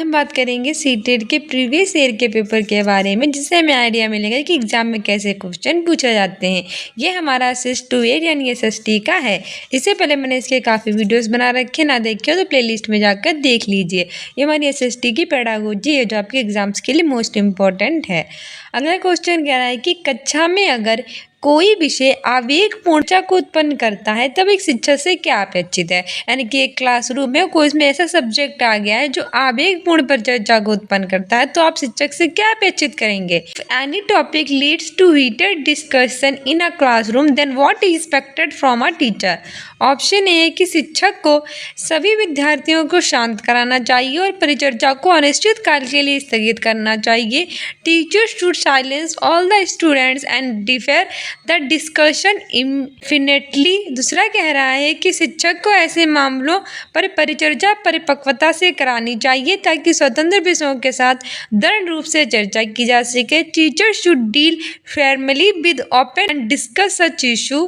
हम बात करेंगे सीटेट के प्रीवियस ईयर के पेपर के बारे में, जिससे हमें आइडिया मिलेगा कि एग्जाम में कैसे क्वेश्चन पूछे जाते हैं। ये हमारा SIS 2 यानी SST का है। इससे पहले मैंने इसके काफ़ी वीडियोस बना रखे, ना देखे हो तो प्लेलिस्ट में जाकर देख लीजिए। ये हमारी SST की पेडागोजी है जो आपके एग्जाम्स के लिए मोस्ट इम्पॉर्टेंट है। अगला क्वेश्चन कह रहा है कि कक्षा में अगर कोई विषय आवेगपूर्ण चर्चा को उत्पन्न करता है तब एक शिक्षक से क्या अपेक्षित है। यानी कि एक क्लासरूम में कोई इसमें ऐसा सब्जेक्ट आ गया है जो आवेगपूर्ण पर चर्चा को उत्पन्न करता है, तो आप शिक्षक से क्या अपेक्षित करेंगे। Any topic leads to heated discussion in a classroom then what is expected from a teacher. Option A है कि शिक्षक को सभी विद्यार्थियों को शांत कराना चाहिए और परिचर्चा को अनिश्चित काल के लिए स्थगित करना चाहिए। Teacher should silence all the students and differ the discussion infinitely. दूसरा कह रहा है कि शिक्षक को ऐसे मामलों पर परिचर्चा परिपक्वता से करानी चाहिए ताकि स्वतंत्र विषयों के साथ दृढ़ रूप से चर्चा की जा सके। Teacher should deal Fairlie with open and discuss such issue.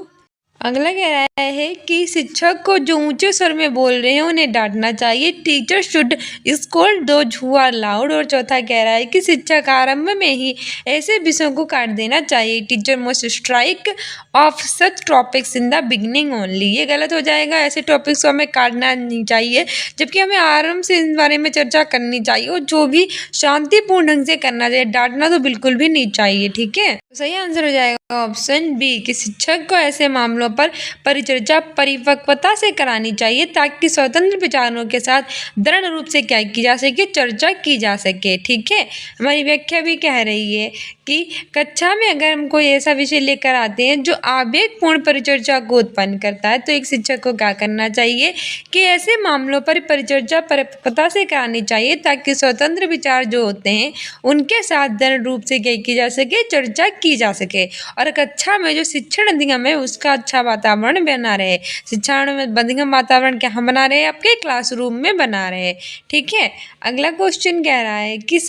अगला कह रहा है कि शिक्षक को जो ऊंचे स्वर में बोल रहे हैं उन्हें डांटना चाहिए। Teacher should scold those who are loud. और चौथा कह रहा है कि शिक्षक आरंभ में ही ऐसे विषयों को काट देना चाहिए। Teacher must strike of such topics in the beginning only. ये गलत हो जाएगा, ऐसे टॉपिक्स को हमें काटना नहीं चाहिए, जबकि हमें आरंभ से इस बारे में चर्चा करनी चाहिए और जो भी शांतिपूर्ण ढंग से करना चाहिए। डांटना तो बिल्कुल भी नहीं चाहिए, ठीक है। तो सही आंसर हो जाएगा ऑप्शन बी कि शिक्षक को ऐसे मामलों पर परिचर्चा परिपक्वता से करानी चाहिए ताकि स्वतंत्र विचारों के साथ दृढ़ रूप से क्या की जा सके, चर्चा की जा सके, ठीक है। हमारी व्याख्या भी कह रही है कि कक्षा में अगर हम कोई ऐसा विषय लेकर आते हैं जो आवेगपूर्ण परिचर्चा को उत्पन्न करता है तो एक शिक्षक को क्या करना चाहिए कि ऐसे मामलों पर परिचर्चा परिपक्वता से करानी चाहिए ताकि स्वतंत्र विचार जो होते हैं उनके साथ दृढ़ रूप से क्या की जा सके, चर्चा की जा सके। और कक्षा में जो शिक्षण अधिगम है उसका अच्छा वातावरण बना रहे। शिक्षण में अधिगम वातावरण क्या बना रहे, आपके क्लासरूम में बना रहे, ठीक है। अगला क्वेश्चन कह रहा है कि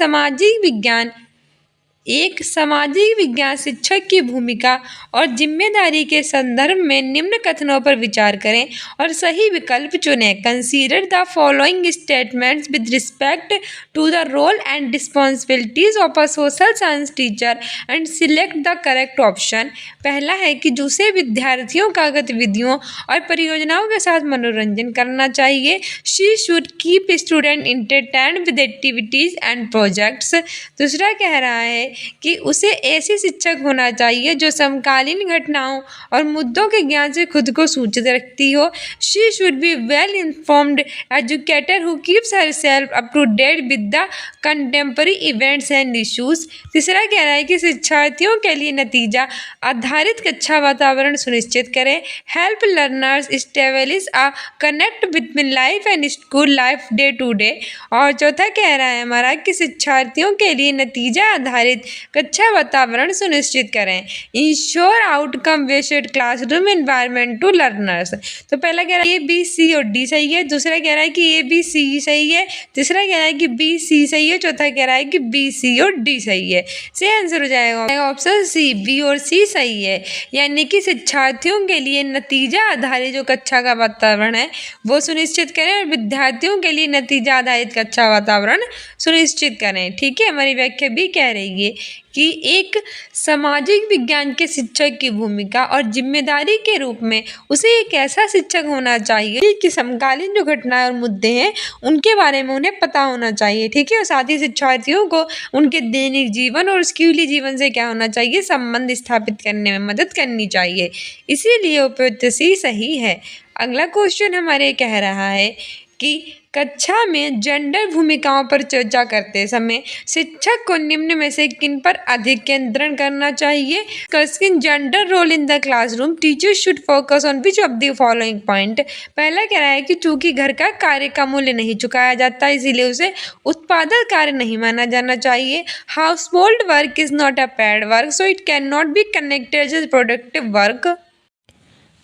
एक सामाजिक विज्ञान शिक्षक की भूमिका और जिम्मेदारी के संदर्भ में निम्न कथनों पर विचार करें और सही विकल्प चुनें। Consider the following statements with respect to the role and responsibilities of a social science teacher and select the correct option. पहला है कि दूसरे विद्यार्थियों का गतिविधियों और परियोजनाओं के साथ मनोरंजन करना चाहिए। She should keep student entertained with activities and projects. दूसरा कह रहा है कि उसे ऐसी शिक्षक होना चाहिए जो समकालीन घटनाओं और मुद्दों के ज्ञान से खुद को सूचित रखती हो। She should be well informed educator who keeps herself up to date with the contemporary events and issues. तीसरा कह रहा है कि शिक्षार्थियों के लिए नतीजा आधारित कक्षा वातावरण सुनिश्चित करें। Help learners establish a connect between life and school life day to day. और चौथा कह रहा है हमारा कि शिक्षार्थियों के लिए नतीजा आधारित कक्षा वातावरण सुनिश्चित करें। Ensure outcome based classroom environment to learners. तो पहला कह रहा है ए बी सी और डी सही है, दूसरा कह रहा है कि ए बी सी सही है, तीसरा कह रहा है कि बी सी सही है, चौथा कह रहा है कि बी सी और डी सही है। सही आंसर हो जाएगा ऑप्शन सी, बी और सी सही है। यानी कि शिक्षार्थियों के लिए नतीजा आधारित जो कक्षा का वातावरण है वो सुनिश्चित करें और विद्यार्थियों के लिए नतीजा आधारित कक्षा वातावरण सुनिश्चित करें, ठीक है। हमारी व्याख्या भी कह रही है कि एक सामाजिक विज्ञान के शिक्षक की भूमिका और जिम्मेदारी के रूप में उसे एक ऐसा शिक्षक होना चाहिए कि समकालीन जो घटनाएं और मुद्दे हैं उनके बारे में उन्हें पता होना चाहिए, ठीक है। और साथ ही शिक्षार्थियों को उनके दैनिक जीवन और स्कूली जीवन से क्या होना चाहिए, संबंध स्थापित करने में मदद करनी चाहिए। इसीलिए उपयुक्त सी सही है। अगला क्वेश्चन हमारे कह रहा है कि कक्षा में जेंडर भूमिकाओं पर चर्चा करते समय शिक्षक को निम्न में से किन पर अधिक केंद्रण करना चाहिए। Discussing gender role in the classroom teacher should focus on which of the following point. पहला कह रहा है कि चूंकि घर का कार्य का मूल्य नहीं चुकाया जाता इसीलिए उसे उत्पादक कार्य नहीं माना जाना चाहिए। Household work is not a paid work so it can not be connected as productive work.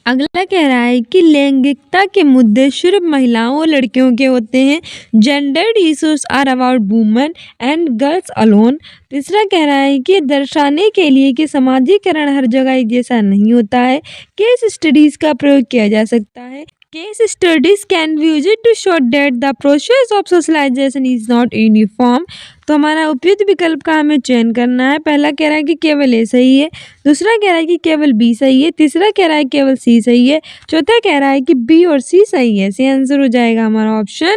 अगला कह रहा है कि लैंगिकता के मुद्दे सिर्फ महिलाओं और लड़कियों के होते हैं। Gendered issues are about women and girls alone. तीसरा कह रहा है कि दर्शाने के लिए कि समाजीकरण हर जगह एक जैसा नहीं होता है। केस स्टडीज़ का प्रयोग किया जा सकता है। Case studies can be used to show that the process of socialization is not uniform। तो हमारा उपयुक्त विकल्प का हमें चयन करना है। पहला कह रहा है कि केवल ए सही है, दूसरा कह रहा है कि केवल बी सही है, तीसरा कह रहा है केवल सी सही है, चौथा कह रहा है कि बी और सी सही है। सही आंसर हो जाएगा हमारा ऑप्शन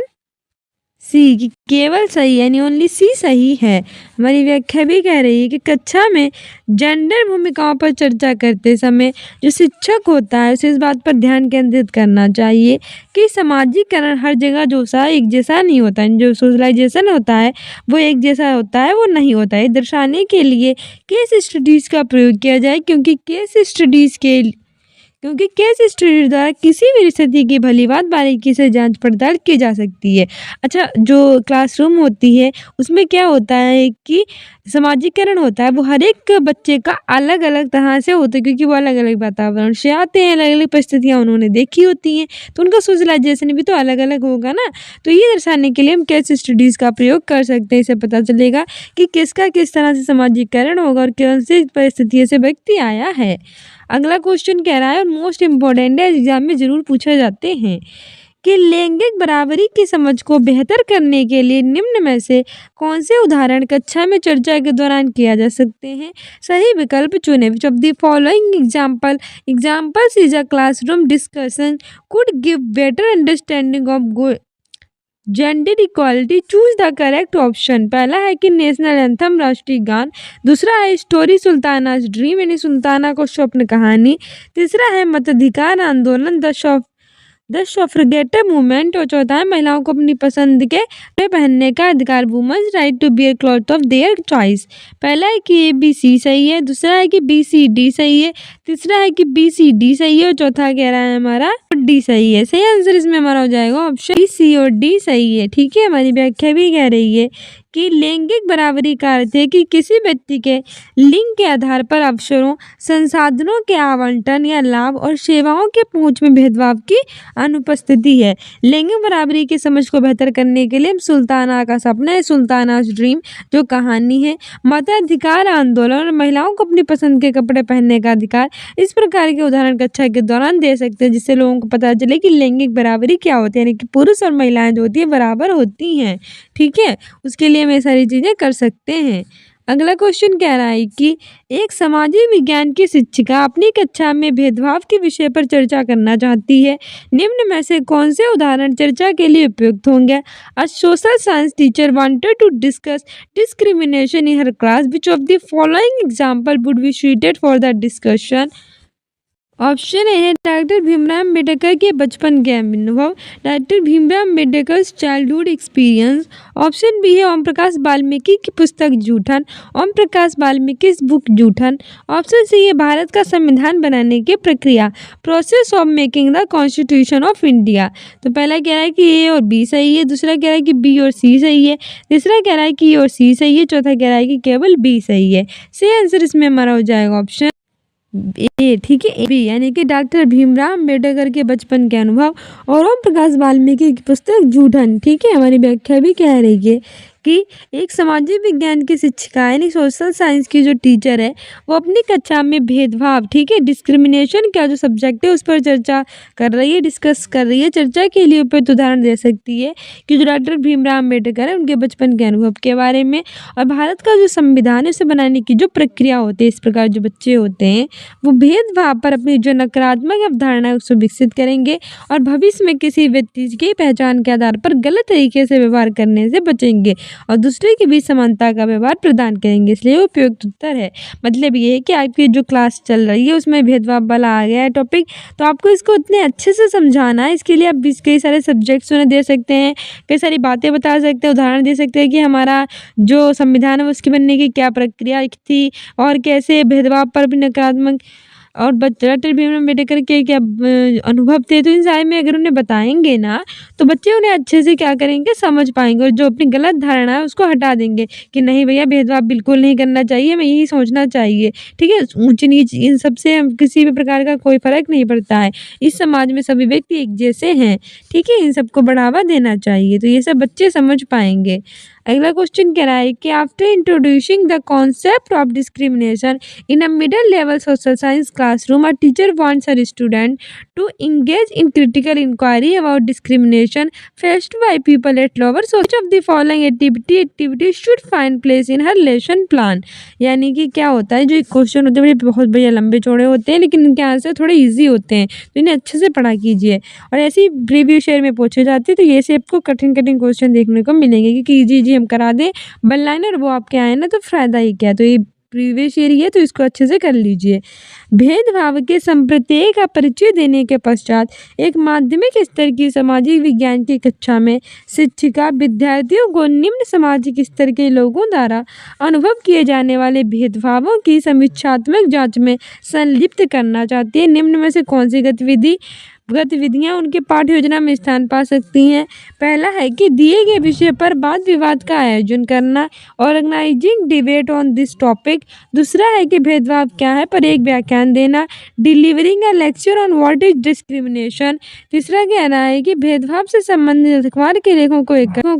सी कि केवल सही यानी ओनली सी सही है। हमारी व्याख्या भी कह रही है कि कक्षा में जेंडर भूमिकाओं पर चर्चा करते समय जो शिक्षक होता है उसे इस बात पर ध्यान केंद्रित करना चाहिए कि समाजीकरण हर जगह जो सा एक जैसा नहीं होता है, जो सोशलाइजेशन होता है वो एक जैसा होता है, वो नहीं होता है। दर्शाने के लिए केस स्टडीज़ का प्रयोग किया जाए क्योंकि केस स्टडी द्वारा किसी भी स्थिति की भलीभांति बारीकी से जांच पड़ताल की जा सकती है। अच्छा, जो क्लासरूम होती है उसमें क्या होता है कि समाजीकरण होता है, वो हर एक बच्चे का अलग अलग तरह से होता है क्योंकि वो अलग अलग वातावरण से आते हैं, अलग अलग परिस्थितियाँ उन्होंने देखी होती हैं, तो उनका सोशलाइजेशन भी तो अलग अलग होगा ना। तो ये दर्शाने के लिए हम केस स्टडीज़ का प्रयोग कर सकते हैं। इससे पता चलेगा कि किसका किस तरह से समाजीकरण होगा और कौन सी परिस्थितियों से व्यक्ति आया है। अगला क्वेश्चन कह रहा है और मोस्ट इम्पोर्टेंट है, एग्जाम में जरूर पूछे जाते हैं कि लैंगिक बराबरी की समझ को बेहतर करने के लिए निम्न में से कौन से उदाहरण कक्षा में चर्चा के दौरान किया जा सकते हैं। सही विकल्प चुनें। विच of the following examples is a classroom discussion could give better understanding of gender equality. Choose the correct option. पहला है कि नेशनल एंथम राष्ट्रीय गान, दूसरा है स्टोरी सुल्तानाज ड्रीम यानी सुल्ताना को स्वप्न कहानी, तीसरा है मताधिकार आंदोलन द सफ्रेगेट मूवमेंट और चौथा है महिलाओं को अपनी पसंद के कपड़े पहनने का अधिकार women's right to bear cloth of their choice. पहला है कि ए बी सी सही है, दूसरा है कि बी सी डी सही है, तीसरा है कि बी सी डी सही है और चौथा कह रहा है हमारा डी सही है। सही आंसर इसमें हमारा हो जाएगा ऑप्शन बी सी और डी सही है। ठीक है, हमारी व्याख्या भी कह रही है कि लैंगिक बराबरी का अर्थ है कि किसी व्यक्ति के लिंग के आधार पर अवसरों, संसाधनों के आवंटन या लाभ और सेवाओं के पहुंच में भेदभाव की अनुपस्थिति है। लैंगिक बराबरी की समझ को बेहतर करने के लिए सुल्ताना का सपना है, सुल्तानाज ड्रीम जो कहानी है, मताधिकार आंदोलन और महिलाओं को अपनी पसंद के कपड़े पहनने का अधिकार, इस प्रकार के उदाहरण कक्षा के दौरान दे सकते हैं जिससे लोगों को पता चले कि लैंगिक बराबरी क्या होती है, यानी कि पुरुष और महिलाएं जो होती है बराबर होती हैं। ठीक है, उसके लिए हम ये सारी चीज़ें कर सकते हैं। अगला क्वेश्चन कह रहा है कि एक सामाजिक विज्ञान की शिक्षिका अपनी कक्षा में भेदभाव के विषय पर चर्चा करना चाहती है। निम्न में से कौन से उदाहरण चर्चा के लिए उपयुक्त होंगे। A social science teacher wanted to discuss discrimination in her class. Which of the following example would be suited for the discussion. Option A है डॉक्टर भीमराव अम्बेडकर के बचपन के अनुभव, doctor Bhimrao Ambedkar childhood experience. Option B है ओम प्रकाश वाल्मीकि की पुस्तक Joothan, Om Prakash Valmiki book Joothan. Option C है भारत का संविधान बनाने की प्रक्रिया, process of making the constitution of India. तो पहला कह रहा है कि ए और बी सही है, दूसरा कह रहा है कि बी और सी सही है, तीसरा कह रहा है कि ए और सी सही है, चौथा कह रहा है कि केवल बी सही है। सही आंसर इसमें हमारा हो जाएगा ऑप्शन ए। ठीक है, ए बी यानी कि डॉक्टर भीमराव अम्बेडकर के बचपन के अनुभव और ओम प्रकाश वाल्मीकि की पुस्तक जूठन। ठीक है, हमारी व्याख्या भी कह रही है कि एक सामाजिक विज्ञान की शिक्षिका यानी सोशल साइंस की जो टीचर है वो अपनी कक्षा में भेदभाव, ठीक है, डिस्क्रिमिनेशन का जो सब्जेक्ट है उस पर चर्चा कर रही है, डिस्कस कर रही है। चर्चा के लिए उपयुक्त उदाहरण दे सकती है कि जो डॉक्टर भीमराव अम्बेडकर है उनके बचपन के अनुभव के बारे में और भारत का जो संविधान है उसे बनाने की जो प्रक्रिया होती है। इस प्रकार जो बच्चे होते हैं वो भेदभाव पर अपनी जो नकारात्मक अवधारणा है उसको विकसित करेंगे और भविष्य में किसी व्यक्ति की पहचान के आधार पर गलत तरीके से व्यवहार करने से बचेंगे और दूसरे के बीच समानता का व्यवहार प्रदान करेंगे। इसलिए उपयुक्त उत्तर है। मतलब ये है कि आपकी जो क्लास चल रही है उसमें भेदभाव वाला आ गया है टॉपिक, तो आपको इसको इतने अच्छे से समझाना है। इसके लिए आप कई सारे सब्जेक्ट्स उन्हें दे सकते हैं, कई सारी बातें बता सकते हैं, उदाहरण दे सकते हैं कि हमारा जो संविधान है उसके बनने की क्या प्रक्रिया थी और कैसे भेदभाव पर भी नकारात्मक और डॉक्टर भीमराव अम्बेडकर के क्या अनुभव थे। तो इन सारे में अगर उन्हें बताएंगे ना तो बच्चे उन्हें अच्छे से क्या करेंगे, समझ पाएंगे और जो अपनी गलत धारणा है उसको हटा देंगे कि नहीं भैया भेदभाव बिल्कुल नहीं करना चाहिए, हमें यही सोचना चाहिए। ठीक है, ऊंच नीच इन सबसे हम किसी भी प्रकार का कोई फर्क नहीं पड़ता है, इस समाज में सभी व्यक्ति एक जैसे हैं। ठीक है, इन सबको बढ़ावा देना चाहिए, तो ये सब बच्चे समझ पाएंगे। अगला क्वेश्चन कह रहा है कि after introducing the concept of discrimination in a middle level social science classroom a teacher wants her student to engage in critical inquiry about discrimination faced by people at lower so which of the following activity should find place in her lesson plan। यानी कि क्या होता है, जो एक question होते हैं बहुत बढ़िया लंबे चौड़े होते हैं लेकिन इनके आंसर थोड़े इजी होते हैं, तो इन्हें अच्छे से पढ़ा कीजिए। और ऐसे ही प्रीवियस ईयर में पूछे जाते हैं, तो ये से आपको कठिन कठिन क्वेश्चन देखने को मिलेंगे क्योंकि इजी हम करा दें वन लाइनर वो आपके आए ना तो फायदा ही क्या। तो ये प्रीवियस ईयर ही है तो इसको अच्छे से कर लीजिए। भेदभाव के संप्रत्यय का परिचय देने के पश्चात एक माध्यमिक स्तर की सामाजिक विज्ञान की कक्षा में शिक्षिका विद्यार्थियों को निम्न सामाजिक स्तर के लोगों द्वारा अनुभव किए जाने वाले भेदभावों की समीक्षात्मक जांच में संलिप्त करना चाहती है। निम्न में से कौन सी गतिविधियां उनके पाठ्य योजना में स्थान पा सकती हैं। पहला है कि दिए गए विषय पर वाद विवाद का आयोजन करना, organizing debate on this topic. दूसरा है कि भेदभाव क्या है पर एक व्याख्यान देना, delivering a lecture on what is discrimination. तीसरा कह रहा है कि भेदभाव से संबंधित अखबार के लेखों को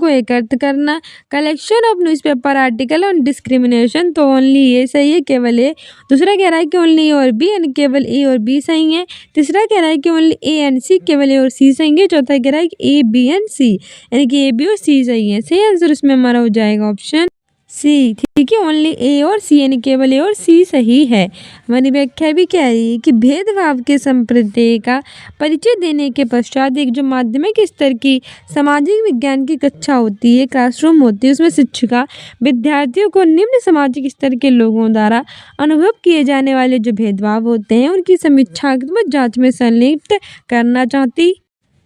एकत्र करना, collection of newspaper article on discrimination. तो ओनली ये सही है, केवल ए। दूसरा कह रहा है कि ओनली ए और बी, यानी केवल ए और बी सही है। तीसरा कह रहा है कि ओनली ए एंड सी, केवल ए और सी सही है। चौथा कह रहा है कि ए बी एंड सी, यानी कि ए बी और सी सही है। सही आंसर इसमें हमारा हो जाएगा ऑप्शन सी। ठीक है, ओनली ए और सी यानी केवल ए और सी सही है। हमारी व्याख्या भी कह रही है कि भेदभाव के संप्रत्यय का परिचय देने के पश्चात एक जो माध्यमिक स्तर की सामाजिक विज्ञान की कक्षा होती है, क्लासरूम होती है, उसमें शिक्षिका विद्यार्थियों को निम्न सामाजिक स्तर के लोगों द्वारा अनुभव किए जाने वाले जो भेदभाव होते हैं उनकी समीक्षात्मक जांच में संलिप्त करना चाहती है।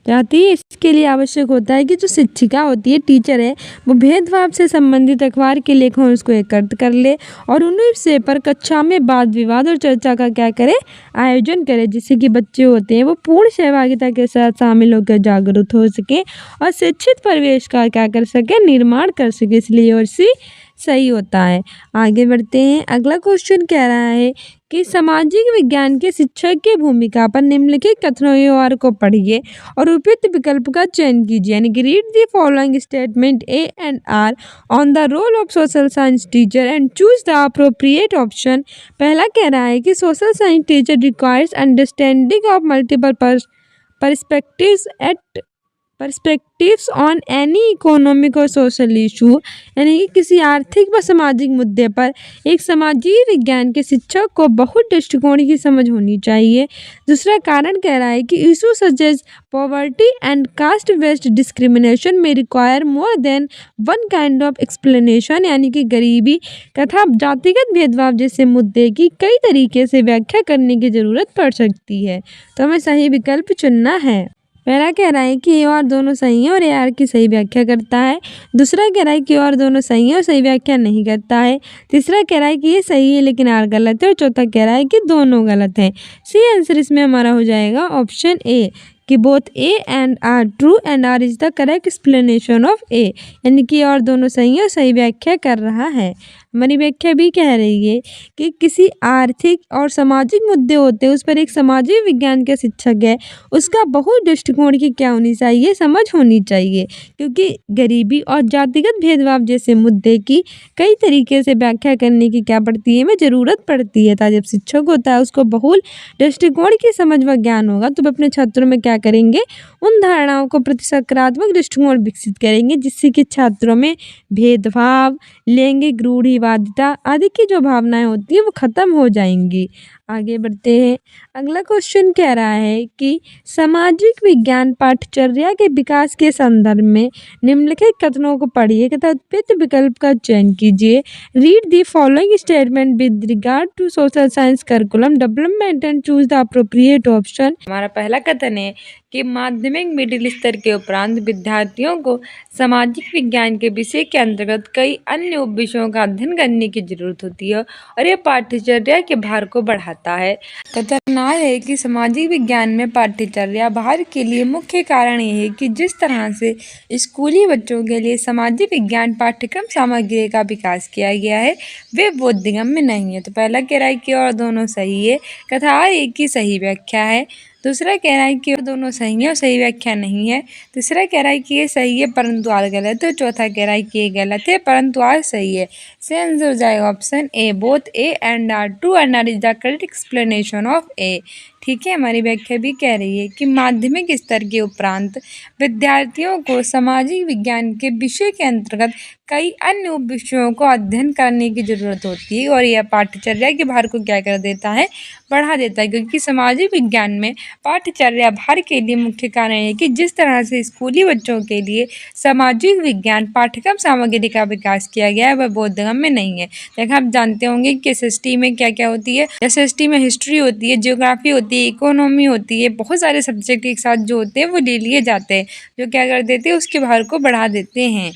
इसके लिए आवश्यक होता है कि जो शिक्षिका होती है, टीचर है, वो भेदभाव से संबंधित अखबार के लेखों उसको एकत्र कर ले और उन्हीं विषय पर कक्षा में वाद विवाद और चर्चा का क्या करे, आयोजन करे, जिससे कि बच्चे होते हैं वो पूर्ण सहभागिता के साथ शामिल होकर जागरूक हो सके और शिक्षित परिवेश का क्या कर सके, निर्माण कर सके। इसलिए और सी सही होता है। आगे बढ़ते हैं। अगला क्वेश्चन कह रहा है कि सामाजिक विज्ञान के शिक्षक की भूमिका पर निम्नलिखित कथनों को पढ़िए और उपयुक्त विकल्प का चयन कीजिए। यानी कि read the following statement A and R on the role of social science teacher and choose the appropriate option. पहला कह रहा है कि social science teacher requires understanding of multiple perspectives on any economic और सोशल इशू। यानी कि किसी आर्थिक व सामाजिक मुद्दे पर एक सामाजिक विज्ञान के शिक्षक को बहुत दृष्टिकोण की समझ होनी चाहिए। दूसरा कारण कह रहा है कि issue such as poverty and caste based discrimination में require more than one kind of explanation. यानी कि गरीबी तथा जातिगत भेदभाव जैसे मुद्दे की कई तरीके से व्याख्या करने की जरूरत पड़ सकती है। तो हमें सही विकल्प चुनना है। पहला कह रहा है कि ए और दोनों सही हैं और ए आर की सही व्याख्या करता है। दूसरा कह रहा है कि और दोनों सही हैं और सही व्याख्या नहीं करता है। तीसरा कह रहा है कि ये सही है लेकिन आर गलत है। और चौथा कह रहा है कि दोनों गलत हैं। सही आंसर इसमें हमारा हो जाएगा ऑप्शन ए कि both A and R true and R is the correct explanation of A. यानी कि और दोनों सही है और सही व्याख्या कर रहा है। हमारी व्याख्या भी कह रही है कि किसी आर्थिक और सामाजिक मुद्दे होते हैं उस पर एक सामाजिक विज्ञान का शिक्षक है, उसका बहुत दृष्टिकोण की क्या होनी चाहिए, समझ होनी चाहिए। क्योंकि गरीबी और जातिगत भेदभाव जैसे मुद्दे की कई तरीके से व्याख्या करने की क्या पड़ती है, में ज़रूरत पड़ती है। जब शिक्षक होता है उसको बहुल दृष्टिकोण की समझ व ज्ञान होगा तो अपने छात्रों में क्या करेंगे, उन धारणाओं को प्रति सकारात्मक दृष्टिकोण विकसित करेंगे जिससे कि छात्रों में भेदभाव, लैंगिक रूढ़िवादिता आदि की जो भावनाएं होती हैं वो खत्म हो जाएंगी। आगे बढ़ते हैं। अगला क्वेश्चन कह रहा है कि सामाजिक विज्ञान पाठ्यचर्या के विकास के संदर्भ में निम्नलिखित कथनों को पढ़िए तथा उपयुक्त विकल्प का चयन कीजिए। Read the following statement with regard to social science curriculum development and choose the appropriate option. हमारा पहला कथन है कि माध्यमिक मिडिल स्तर के उपरांत विद्यार्थियों को सामाजिक विज्ञान के विषय के अंतर्गत कई अन्य उप विषयों का अध्ययन करने की जरूरत होती है और यह पाठ्यचर्या के भार को बढ़ाता है। कथन है कि सामाजिक विज्ञान में पाठ्यचर्या भार के लिए मुख्य कारण यह है कि जिस तरह से स्कूली बच्चों के लिए सामाजिक विज्ञान पाठ्यक्रम सामग्री का विकास किया गया है वे बोधगम्य नहीं है। तो पहला कह रहा है कि और दोनों सही है, कथा एक ही सही व्याख्या है। दूसरा कह रहा है कि दोनों सही है और सही व्याख्या नहीं है। तीसरा कह रहा है कि ये सही है परंतु आर गलत है। चौथा कह रहा है कि ये गलत है परंतु आर सही है। सही आंसर हो जाएगा option A, both A and R true and R is the correct explanation of A. ठीक है, हमारी व्याख्या भी कह रही है कि माध्यमिक स्तर के उपरांत विद्यार्थियों को सामाजिक विज्ञान के विषय के अंतर्गत कई अन्य उप विषयों को अध्ययन करने की जरूरत होती है और यह पाठ्यचर्या के भार को क्या कर देता है, बढ़ा देता है। क्योंकि सामाजिक विज्ञान में पाठ्यचर्या भार के लिए मुख्य कारण है कि जिस तरह से स्कूली बच्चों के लिए सामाजिक विज्ञान पाठ्यक्रम सामग्री का विकास किया गया है वह बोधगम्य नहीं है। देखा, आप जानते होंगे कि एसएसटी में क्या क्या होती है। एसएसटी में हिस्ट्री होती है, ज्योग्राफी होती है, इकोनॉमी होती है, बहुत सारे सब्जेक्ट एक साथ जो होते हैं वो ले लिए जाते हैं, जो क्या कर देते हैं, उसके भार को बढ़ा देते हैं।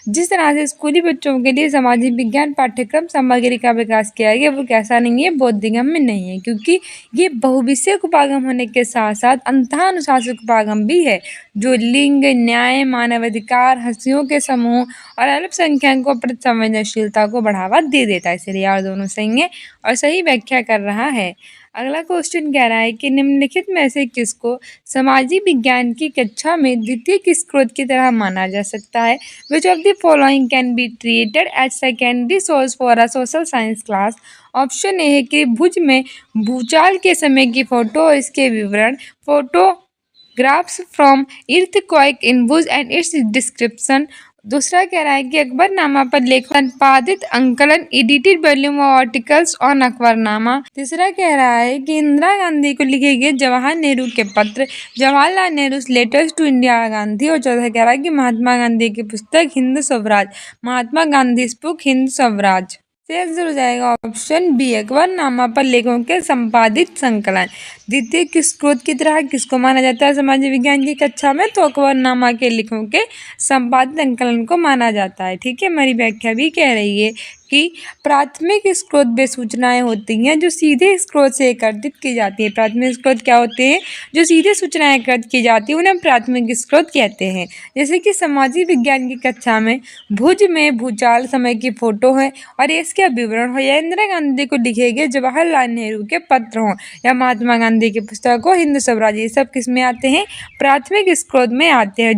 जिस तरह से स्कूली बच्चों के लिए सामाजिक विज्ञान पाठ्यक्रम सामग्री का विकास किया गया वो कैसा नहीं है, बोधगम्य नहीं है। क्योंकि ये बहुविषयक उपागम होने के साथ साथ अंतःनुशासिक उपागम भी है, जो लिंग, न्याय, मानवाधिकार, हस्तियों के समूह और अल्पसंख्यकों पर संवेदनशीलता को बढ़ावा दे देता है। इसलिए यार दोनों सही है और सही व्याख्या कर रहा है। अगला क्वेश्चन कह रहा है कि निम्नलिखित में से किसको सामाजिक विज्ञान की कक्षा में द्वितीय स्रोत की तरह माना जा सकता है। Which of the following can be treated as secondary source for a social science class. Option A है कि भुज में भूचाल के समय की फोटो और इसके विवरण, photographs from earthquake in Bhuj and its description. दूसरा कह रहा है कि अकबरनामा पर लेख संपादित अंकलन, edited volume of articles on Akbarnama. तीसरा कह रहा है कि इंदिरा गांधी को लिखे गए जवाहर नेहरू के पत्र, जवाहरलाल नेहरू लेटर्स टू इंदिरा गांधी। और चौथा कह रहा है कि महात्मा गांधी की पुस्तक हिंद स्वराज, महात्मा गांधी बुक हिंद स्वराज। सही आंसर हो जाएगा ऑप्शन बी, अकबरनामा पर लेखों के संपादित संकलन। द्वितीय स्रोत की तरह किसको माना जाता है सामाजिक विज्ञान की कक्षा में, तो अकबरनामा के लेखों के संपादित संकलन को माना जाता है। ठीक है, हमारी व्याख्या भी कह रही है कि प्राथमिक स्रोत वे सूचनाएं होती हैं जो सीधे स्रोत से एकत्रित की जाती है। प्राथमिक स्रोत क्या होते हैं, जो सीधे सूचनाएं एकत्रित की जाती है उन्हें प्राथमिक स्रोत कहते हैं। जैसे कि सामाजिक विज्ञान की कक्षा में भुज में भूचाल समय की फोटो है और इसके विवरण हो, या इंदिरा गांधी को लिखे गए जवाहरलाल नेहरू के पत्र हों, या महात्मा गांधी की पुस्तक हो हिंद स्वराज, ये सब किस में आते हैं, प्राथमिक स्रोत में आते हैं।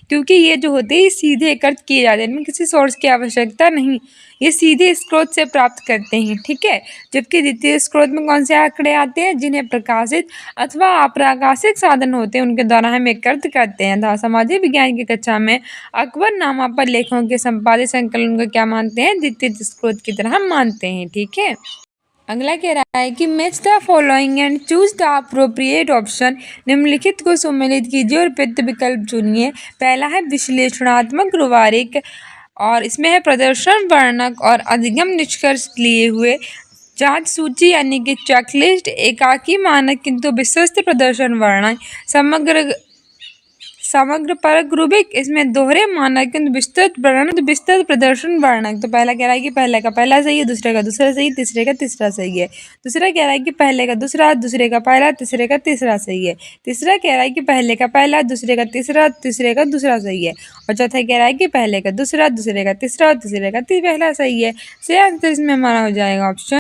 क्योंकि ये जो होते हैं सीधे एकत्रित किए जाते हैं, इनमें किसी सोर्स की आवश्यकता नहीं, ये सीधे स्रोत से प्राप्त करते हैं। ठीक है, जबकि द्वितीय स्रोत में कौन से आंकड़े आते हैं, जिन्हें प्रकाशित अथवा अप्राकाशिक साधन होते हैं उनके द्वारा हम एकत्र करते हैं। सामाजिक विज्ञान की कक्षा में अकबरनामा पर लेखों के संपादित संकलन को क्या मानते हैं, द्वितीय स्रोत की तरह मानते हैं। ठीक है, अगला कह रहा है कि match the following and choose the appropriate option. निम्नलिखित को सम्मिलित कीजिए और प्रयुक्त विकल्प चुनिए। पहला है विश्लेषणात्मक रूबारिक और इसमें है प्रदर्शन वर्णक और अधिगम निष्कर्ष लिए हुए जांच सूची यानी कि चेकलिस्ट, एकाकी मानक किंतु विश्वस्त प्रदर्शन वर्णक, समग्र परक रूबिक, इसमें दोहरे मानक किंतु विस्तृत प्रदर्शन वर्णक। तो पहला कह रहा है कि पहले का पहला सही है, दूसरे का दूसरा सही, तीसरे का तीसरा सही है। दूसरा कह रहा है कि पहले का दूसरा, दूसरे का पहला, तीसरे का तीसरा सही है। तीसरा कह रहा है कि पहले का पहला, दूसरे का तीसरा, तीसरे का दूसरा सही है। और चौथा कह रहा है कि पहले का दूसरा, दूसरे का तीसरा और तीसरे का पहला सही है। सही आंसर इसमें हमारा हो जाएगा ऑप्शन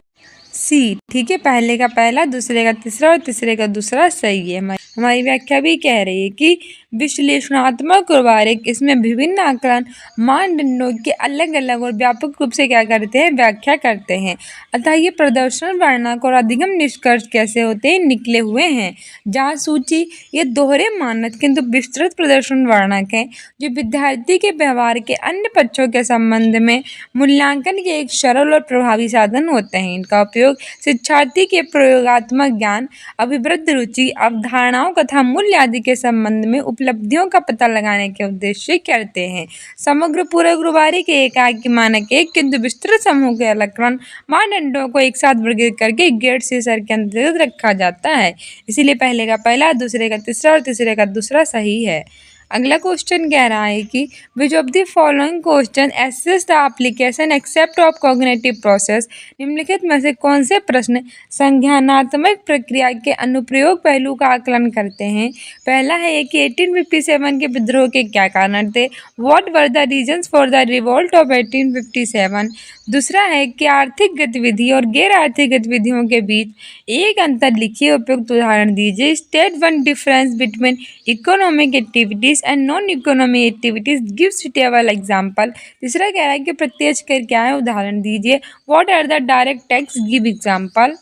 सी। ठीक है, पहले का पहला, दूसरे का तीसरा और तीसरे का दूसरा सही है। हमारी व्याख्या भी कह रही है कि विश्लेषणात्मक रूबारिक इसमें विभिन्न आकलन मानदंडों के अलग अलग और व्यापक रूप से क्या करते हैं, व्याख्या करते हैं। अतः ये प्रदर्शन वर्णक और अधिगम निष्कर्ष कैसे होते हैं, निकले हुए हैं। जांच सूची ये दोहरे मानक किंतु विस्तृत प्रदर्शन वर्णक है, जो विद्यार्थी के व्यवहार के अन्य पक्षों के संबंध में मूल्यांकन के एक सरल और प्रभावी साधन होते हैं। इनका उपयोग शिक्षार्थी के प्रयोगात्मक ज्ञान, अभिवृद्ध रुचि, अवधारणाओं तथा मूल्य आदि के संबंध में उपलब्धियों का पता लगाने के उद्देश्य से करते हैं। समग्र पूरक रूबारिक के एकाकी मानक एक किंतु विस्तृत समूह के आकलन मानदंडों को एक साथ वर्गीकृत करके गेट शीर्षक के अंतर्गत रखा जाता है। इसीलिए पहले का पहला, दूसरे का तीसरा और तीसरे का दूसरा सही है। अगला क्वेश्चन कह रहा है कि which of the following question assess the application aspect of cognitive process. निम्नलिखित में से कौन से प्रश्न संज्ञानात्मक प्रक्रिया के अनुप्रयोग पहलू का आकलन करते हैं। पहला है कि 1857 के विद्रोह के क्या कारण थे। What were the reasons for the revolt of 1857। दूसरा है कि आर्थिक गतिविधि और गैर आर्थिक गतिविधियों के बीच एक अंतर लिखिए, उपयुक्त उदाहरण दीजिए। State one difference between economic activities and non economic activities, give suitable example. तीसरा कह रहा है कि प्रत्यक्ष कर क्या है, उदाहरण दीजिए। What are the direct tax, give example.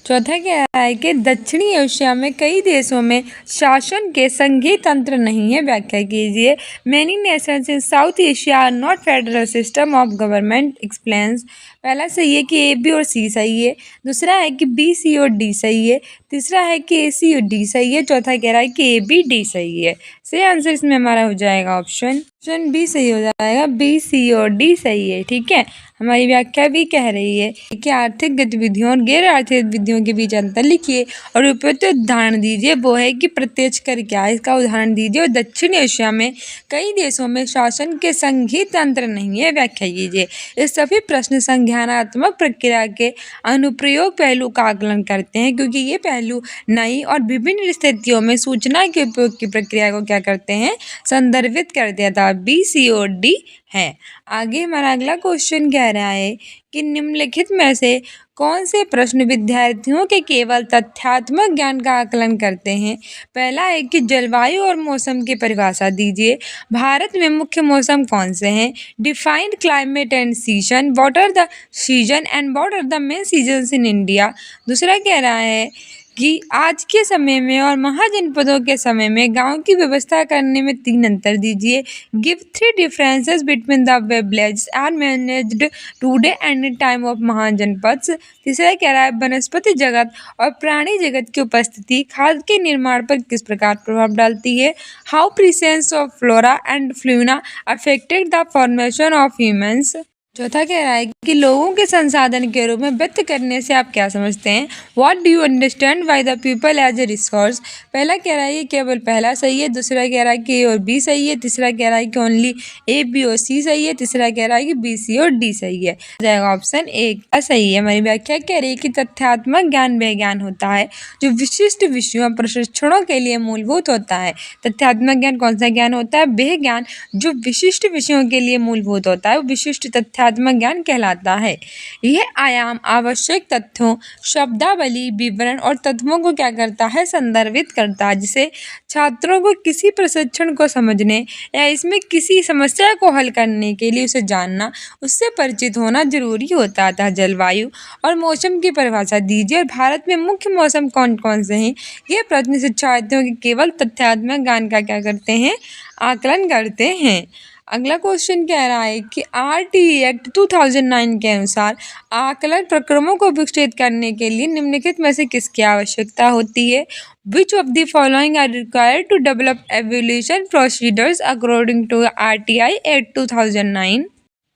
चौथा कह रहा है कि दक्षिणी एशिया में कई देशों में शासन के संघीय तंत्र नहीं है, व्याख्या कीजिए। Many nations in South Asia are not federal system of government, explains. पहला सही है कि ए बी और सी सही है। दूसरा है कि बी सी और डी सही है। तीसरा है कि ए सी और डी सही है। चौथा कह रहा है कि ए बी डी सही है। सही आंसर इसमें हमारा हो जाएगा ऑप्शन बी सही हो जाएगा। बी सी और डी सही है। ठीक है, हमारी व्याख्या भी कह रही है कि आर्थिक गतिविधियों और गैर आर्थिक गतिविधियों के बीच अंतर लिखिए और उपयुक्त उदाहरण दीजिए। वो है कि प्रत्यक्ष कर क्या है, इसका उदाहरण दीजिए। और दक्षिण एशिया में कई देशों में शासन के संघीय तंत्र नहीं है, व्याख्या कीजिए। ये सभी प्रश्न संज्ञानात्मक प्रक्रिया के अनुप्रयोग पहलू का आकलन करते हैं, क्योंकि ये पहलू नई और विभिन्न स्थितियों में सूचना के उपयोग की प्रक्रिया को क्या करते हैं, संदर्भित करते हैं। था बी सी और डी है। आगे हमारा अगला क्वेश्चन कह रहा है कि निम्नलिखित में से कौन से प्रश्न विद्यार्थियों के केवल तथ्यात्मक ज्ञान का आकलन करते हैं। पहला है कि जलवायु और मौसम की परिभाषा दीजिए। भारत में मुख्य मौसम कौन से हैं। Defined climate and season, what are the season and what are the main seasons in India. दूसरा कह रहा है कि आज के समय में और महाजनपदों के समय में गांव की व्यवस्था करने में 3 अंतर दीजिए। Give 3 differences between the way villages are managed today and time of महाजनपद्स। तीसरा कह रहा है वनस्पति जगत और प्राणी जगत की उपस्थिति खाद्य के निर्माण पर किस प्रकार प्रभाव डालती है। How presence of flora and fauna affected the formation of humans. चौथा कह रहा है कि लोगों के संसाधन के रूप में व्यक्त करने से आप क्या समझते हैं। What do you understand by the people as a resource. पहला कह रहा है कि केवल पहला सही है। दूसरा कह रहा है कि ए और बी सही है। तीसरा कह रहा है कि ओनली ए बी और सी सही है। तीसरा कह रहा है कि बी सी और डी सही है। जाएगा ऑप्शन ए का सही है। हमारी व्याख्या कह रही है कि तथ्यात्मक ज्ञान वह ज्ञान होता है जो विशिष्ट विषयों प्रशिक्षणों के लिए मूलभूत होता है। तथ्यात्मक ज्ञान कौन सा ज्ञान होता है, वह ज्ञान जो विशिष्ट विषयों के लिए मूलभूत होता है, वो विशिष्ट तथ्यात्मक ज्ञान कहलाता है। यह आयाम आवश्यक तथ्यों, शब्दावली, विवरण और तत्वों को क्या करता है, संदर्भित करता है, जिसे छात्रों को किसी प्रशिक्षण को समझने या इसमें किसी समस्या को हल करने के लिए उसे जानना, उससे परिचित होना जरूरी होता था। जलवायु और मौसम की परिभाषा दीजिए और भारत में मुख्य मौसम कौन कौन से हैं। ये प्रश्न शिक्षार्थियों के केवल तथ्यात्मक ज्ञान का क्या करते हैं, आकलन करते हैं। अगला क्वेश्चन कह रहा है कि आरटीई एक्ट 2009 के अनुसार आकलन प्रक्रमों को विकसित करने के लिए निम्नलिखित में से किसकी आवश्यकता होती है। Which of the following are required to develop evolution procedures according to RTI act 2009।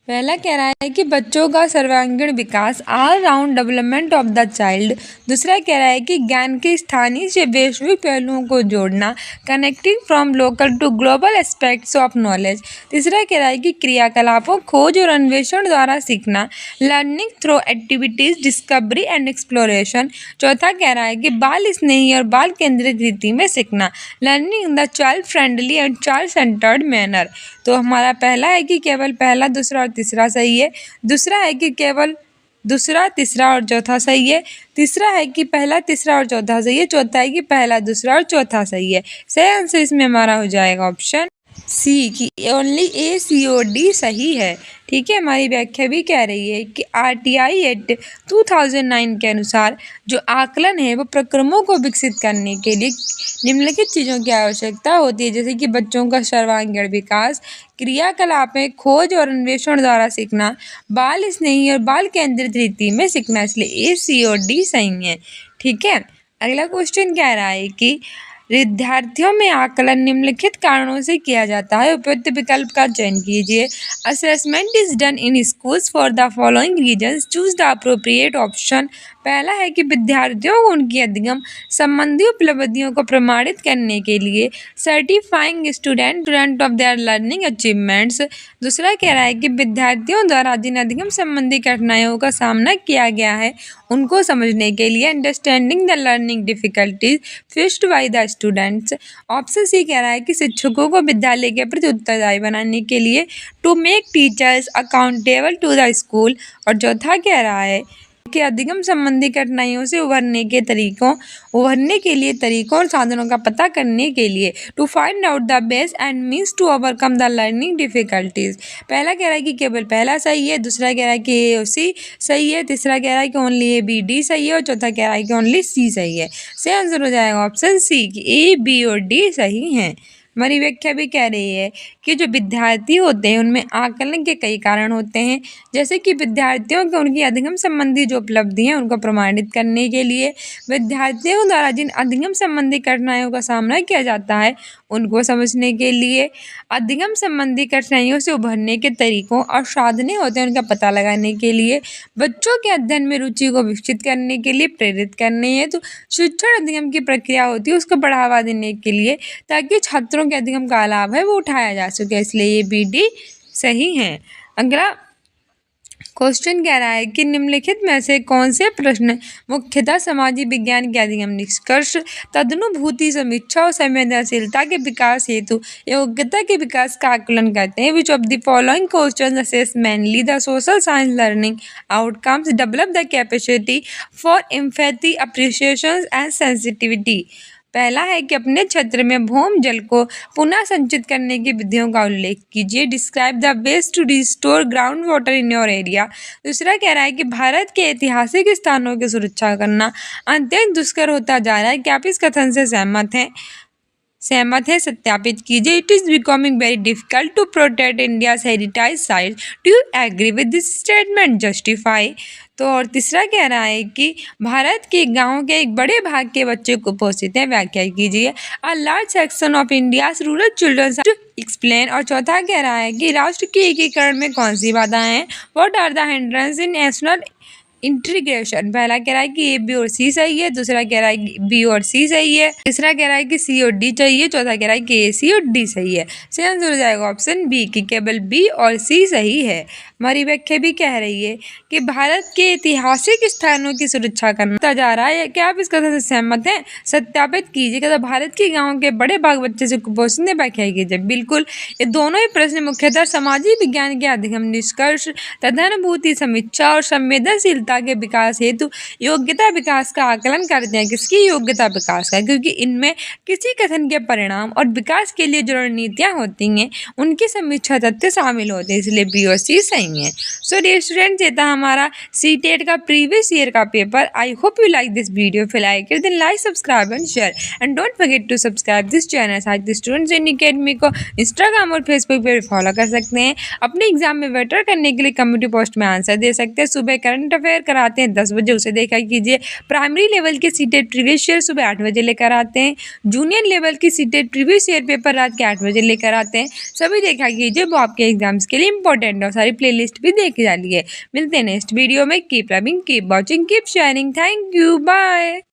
पहला कह रहा है कि बच्चों का सर्वांगीण विकास, all round development of the child. दूसरा कह रहा है कि ज्ञान के स्थानीय से वैश्विक पहलुओं को जोड़ना, connecting from local to global aspects of knowledge. तीसरा कह रहा है कि क्रियाकलापों, खोज और अन्वेषण द्वारा सीखना, learning through activities, discovery and exploration. चौथा कह रहा है कि बाल स्नेही और बाल केंद्रित रीति में सीखना, learning in the child friendly and child centred manner. तो हमारा पहला है कि केवल पहला, दूसरा और तीसरा सही है। दूसरा है कि केवल दूसरा, तीसरा और चौथा सही है। तीसरा है कि पहला, तीसरा और चौथा सही है। चौथा है कि पहला, दूसरा और चौथा सही है। सही आंसर इसमें हमारा हो जाएगा ऑप्शन सी कि ओनली ए सी और डी सही है। ठीक है, हमारी व्याख्या भी कह रही है कि आरटीआई एक्ट 2009 के अनुसार जो आकलन है वो प्रक्रमों को विकसित करने के लिए निम्नलिखित चीज़ों की आवश्यकता होती है, जैसे कि बच्चों का सर्वांगीण विकास, क्रियाकलापें, खोज और अन्वेषण द्वारा सीखना, बाल स्नेही और बाल केंद्रित रीति में सीखना। इसलिए ए सी और डी सही है। ठीक है, अगला क्वेश्चन कह रहा है कि विद्यार्थियों में आकलन निम्नलिखित कारणों से किया जाता है, उपयुक्त विकल्प का चयन कीजिए। Assessment is done in schools for the following reasons, choose the appropriate option. पहला है कि विद्यार्थियों को उनकी अधिगम संबंधी उपलब्धियों को प्रमाणित करने के लिए certifying student of their learning achievements. दूसरा कह रहा है कि विद्यार्थियों द्वारा जिन अधिगम संबंधी कठिनाइयों का सामना किया गया है उनको समझने के लिए understanding the learning difficulties faced by the students. Option C कह रहा है कि शिक्षकों को विद्यालय के प्रति उत्तरदायी बनाने के लिए to make teachers accountable to the school. और चौथा कह रहा है कि अधिगम संबंधी कठिनाइयों से उभरने के लिए तरीकों और साधनों का पता करने के लिए to find out the best and means to overcome the learning difficulties. पहला कह रहा है कि केवल पहला सही है, दूसरा कह रहा है कि ए और सी सही है, तीसरा कह रहा है कि ओनली ए बी डी सही है और चौथा कह रहा है कि ओनली सी सही है। सही आंसर हो जाएगा ऑप्शन सी कि ए बी और डी सही हैं। हमारी व्याख्या भी कह रही है कि जो विद्यार्थी होते हैं उनमें आकलन के कई कारण होते हैं, जैसे कि विद्यार्थियों को उनकी अधिगम संबंधी जो उपलब्धि हैं उनको प्रमाणित करने के लिए, विद्यार्थियों द्वारा जिन अधिगम संबंधी कठिनाइयों का सामना किया जाता है उनको समझने के लिए, अधिगम संबंधी कठिनाइयों से उभरने के तरीकों और साधने होते हैं उनका पता लगाने के लिए, बच्चों के अध्ययन में रुचि को विकसित करने के लिए प्रेरित करने हेतु शिक्षण अधिगम की प्रक्रिया होती है उसको बढ़ावा देने के लिए, ताकि छात्रों के अधिगम का लाभ है वो उठाया जा सके। इसलिए ये बी डी सही है। अगला क्वेश्चन कह रहा है कि निम्नलिखित में से कौन से प्रश्न मुख्यतः सामाजिक विज्ञान के अधिगम निष्कर्ष, तदनुभूति, समीक्षा और संवेदनशीलता के विकास हेतु योग्यता के विकास का आकलन करते हैं। विच of the following question assess mainly the social science learning outcomes, develop the capacity for empathy, appreciation and sensitivity. पहला है कि अपने क्षेत्र में भूमि जल को पुनः संचित करने की विधियों का उल्लेख कीजिए। Describe the ways to restore ground water in your area. दूसरा कह रहा है कि भारत के ऐतिहासिक स्थानों की सुरक्षा करना अत्यंत दुष्कर होता जा रहा है। क्या आप इस कथन से सहमत हैं? सत्यापित कीजिए। It is becoming very difficult to protect India's heritage sites. Do you agree with this statement? Justify. तो और तीसरा कह रहा है कि भारत के गांव के एक बड़े भाग के बच्चे कुपोषित हैं। व्याख्या कीजिए। A large section of India's rural children to explain. और चौथा कह रहा है कि राष्ट्र के एकीकरण में कौन सी बाधाएं हैं? What are the hindrance in national integration. पहला कह रहा है कि ए बी और सी सही है, दूसरा कह रहा है कि बी और सी सही है, तीसरा कह रहा है कि सी और डी चाहिए, चौथा कह रहा है कि ए सी और डी सही है। सही आंसर हो जाएगा ऑप्शन बी कि केवल बी और सी सही है। हमारी व्याख्या भी कह रही है कि भारत के ऐतिहासिक स्थानों की सुरक्षा करना जा रहा है। क्या आप इस कथन से सहमत हैं? सत्यापित कीजिए। भारत के गाँव के बड़े भाग बच्चे से कुपोषित, व्याख्या कीजिए। बिल्कुल, ये दोनों ही प्रश्न मुख्यतः सामाजिक विज्ञान के अधिगम निष्कर्ष, तदनुभूति, समीक्षा और संवेदनशीलता के विकास हेतु योग्यता विकास का आकलन करते हैं। किसकी योग्यता विकास का? क्योंकि इनमें किसी कथन के परिणाम और विकास के लिए जो रणनीतियाँ होती हैं उनकी समीक्षा तथ्य शामिल होते हैं। इसलिए बी और सी सही है। सो डियर स्टूडेंट्स, ये था हमारा सीटेट का प्रीवियस ईयर का पेपर। I hope you like this video. If you like it then like, subscribe and share and don't forget to subscribe this channel. साथ ही स्टूडेंट्स इन अकेडमी को Instagram और फेसबुक पे भी फॉलो कर सकते हैं। अपने एग्जाम में बेटर करने के लिए कम्युनिटी पोस्ट में आंसर दे सकते हैं। सुबह करंट अफेयर कराते हैं 10 बजे, उसे देखा कीजिए। प्राइमरी लेवल के सीटेट प्रीवियस ईयर सुबह 8 बजे लेकर आते हैं। जूनियर लेवल की सीटेट प्रीवियस ईयर पेपर रात के 8 बजे लेकर आते हैं। सभी देखा कीजिए, वो आपके एग्जाम्स के लिए इंपॉर्टेंट और सारी प्लेलिस्ट भी देख डालिए। मिलते हैं नेक्स्ट वीडियो में। Keep loving, keep watching, keep sharing. Thank you, bye.